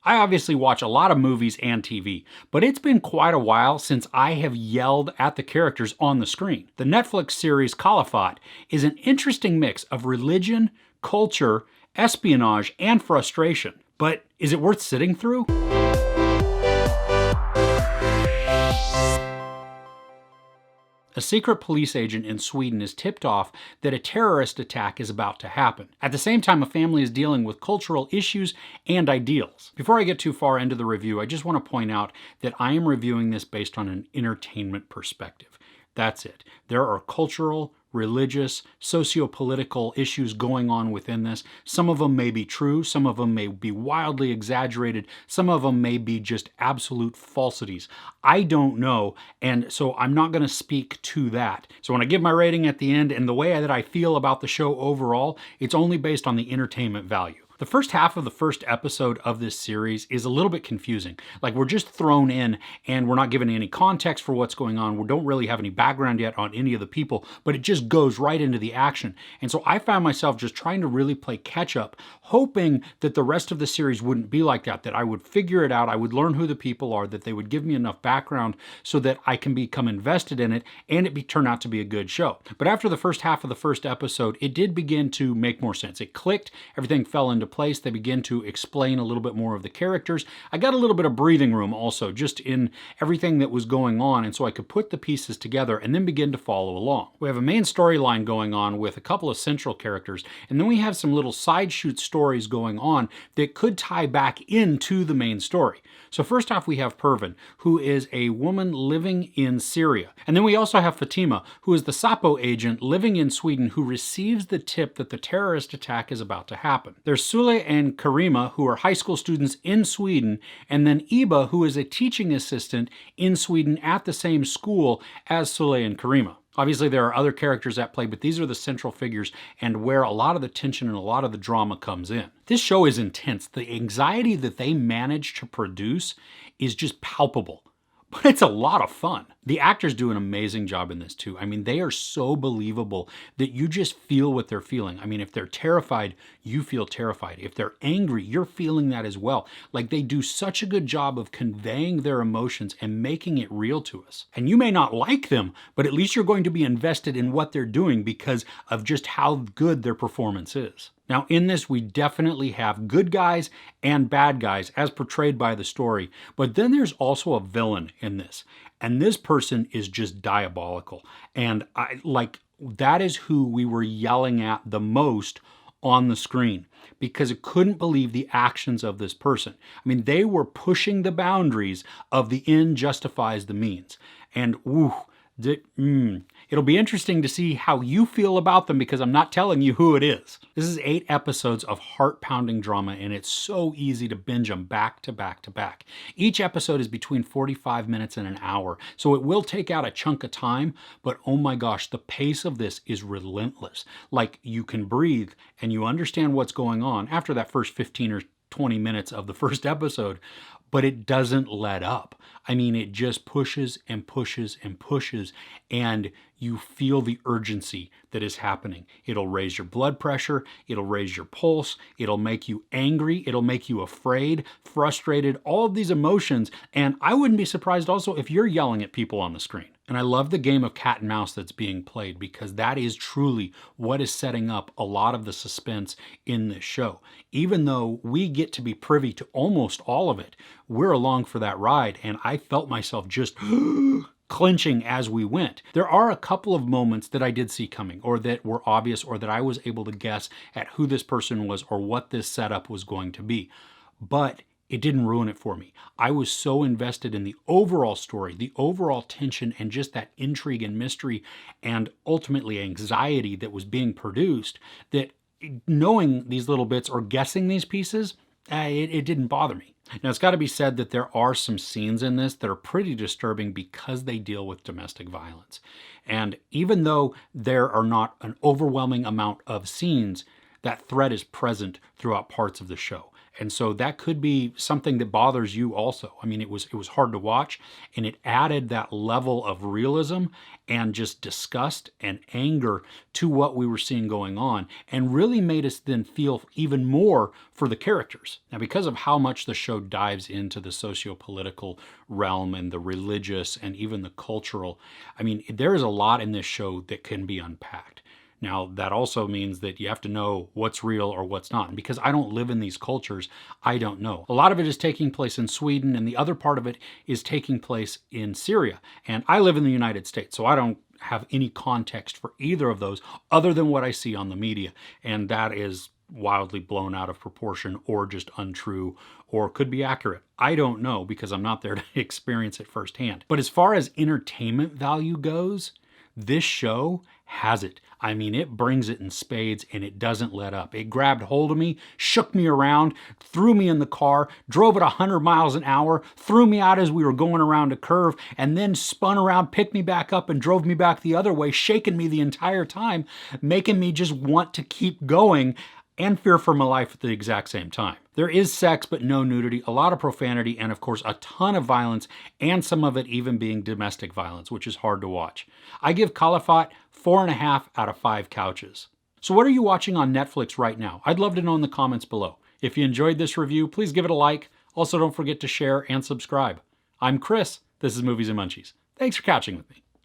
I obviously watch a lot of movies and TV, but it's been quite a while since I have yelled at the characters on the screen. The Netflix series Kalifat is an interesting mix of religion, culture, espionage, and frustration. But is it worth sitting through? A secret police agent in Sweden is tipped off that a terrorist attack is about to happen. At the same time, a family is dealing with cultural issues and ideals. Before I get too far into the review, I just want to point out that I am reviewing this based on an entertainment perspective. That's it. There are cultural, religious, socio-political issues going on within this. Some of them may be true, some of them may be wildly exaggerated, some of them may be just absolute falsities. I don't know, and so I'm not going to speak to that. So when I give my rating at the end and the way that I feel about the show overall, it's only based on the entertainment value. The first half of the first episode of this series is a little bit confusing. Like, we're just thrown in and we're not given any context for what's going on. We don't really have any background yet on any of the people, but it just goes right into the action. And so I found myself just trying to really play catch up, hoping that the rest of the series wouldn't be like that I would figure it out, I would learn who the people are, that they would give me enough background so that I can become invested in it and it turn out to be a good show. But after the first half of the first episode, it did begin to make more sense. It clicked, everything fell into place. They begin to explain a little bit more of the characters. I got a little bit of breathing room also just in everything that was going on, and so I could put the pieces together and then begin to follow along. We have a main storyline going on with a couple of central characters, and then we have some little side shoot stories going on that could tie back into the main story. So first off, we have Pervin, who is a woman living in Syria. And then we also have Fatima, who is the Sapo agent living in Sweden who receives the tip that the terrorist attack is about to happen. There's Sulle and Karima, who are high school students in Sweden, and then Iba, who is a teaching assistant in Sweden at the same school as Sulle and Karima. Obviously, there are other characters at play, but these are the central figures and where a lot of the tension and a lot of the drama comes in. This show is intense. The anxiety that they manage to produce is just palpable. But it's a lot of fun. The actors do an amazing job in this too. I mean, they are so believable that you just feel what they're feeling. I mean, if they're terrified, you feel terrified. If they're angry, you're feeling that as well. Like, they do such a good job of conveying their emotions and making it real to us. And you may not like them, but at least you're going to be invested in what they're doing because of just how good their performance is. Now, in this, we definitely have good guys and bad guys as portrayed by the story, but then there's also a villain in this, and this person is just diabolical. And that is who we were yelling at the most on the screen because it couldn't believe the actions of this person. I mean, they were pushing the boundaries of the end justifies the means. And it'll be interesting to see how you feel about them because I'm not telling you who it is. This is 8 episodes of heart-pounding drama, and it's so easy to binge them back to back to back. Each episode is between 45 minutes and an hour, so it will take out a chunk of time, but oh my gosh, the pace of this is relentless. Like, you can breathe and you understand what's going on after that first 15 or 20 minutes of the first episode, but it doesn't let up. I mean, it just pushes and pushes and pushes, and you feel the urgency that is happening. It'll raise your blood pressure, it'll raise your pulse, it'll make you angry, it'll make you afraid, frustrated, all of these emotions, and I wouldn't be surprised also if you're yelling at people on the screen. And I love the game of cat and mouse that's being played because that is truly what is setting up a lot of the suspense in this show. Even though we get to be privy to almost all of it, we're along for that ride, and I felt myself just clinching as we went. There are a couple of moments that I did see coming, or that were obvious, or that I was able to guess at who this person was or what this setup was going to be. But it didn't ruin it for me. I was so invested in the overall story, the overall tension, and just that intrigue and mystery and ultimately anxiety that was being produced, that knowing these little bits or guessing these pieces, it didn't bother me. Now, it's got to be said that there are some scenes in this that are pretty disturbing because they deal with domestic violence. And even though there are not an overwhelming amount of scenes, that threat is present throughout parts of the show. And so that could be something that bothers you also. I mean, it was hard to watch, and it added that level of realism and just disgust and anger to what we were seeing going on, and really made us then feel even more for the characters. Now, because of how much the show dives into the socio-political realm and the religious and even the cultural, I mean, there is a lot in this show that can be unpacked. Now, that also means that you have to know what's real or what's not. And because I don't live in these cultures, I don't know. A lot of it is taking place in Sweden, and the other part of it is taking place in Syria. And I live in the United States, so I don't have any context for either of those other than what I see on the media. And that is wildly blown out of proportion or just untrue or could be accurate. I don't know because I'm not there to experience it firsthand. But as far as entertainment value goes, this show has it. I mean, it brings it in spades and it doesn't let up. It grabbed hold of me, shook me around, threw me in the car, drove at 100 miles an hour, threw me out as we were going around a curve, and then spun around, picked me back up, and drove me back the other way, shaking me the entire time, making me just want to keep going and fear for my life at the exact same time. There is sex, but no nudity, a lot of profanity, and of course a ton of violence, and some of it even being domestic violence, which is hard to watch. I give Kalifat 4.5 out of 5 couches. So what are you watching on Netflix right now? I'd love to know in the comments below. If you enjoyed this review, please give it a like. Also, don't forget to share and subscribe. I'm Chris. This is Movies and Munchies. Thanks for catching with me.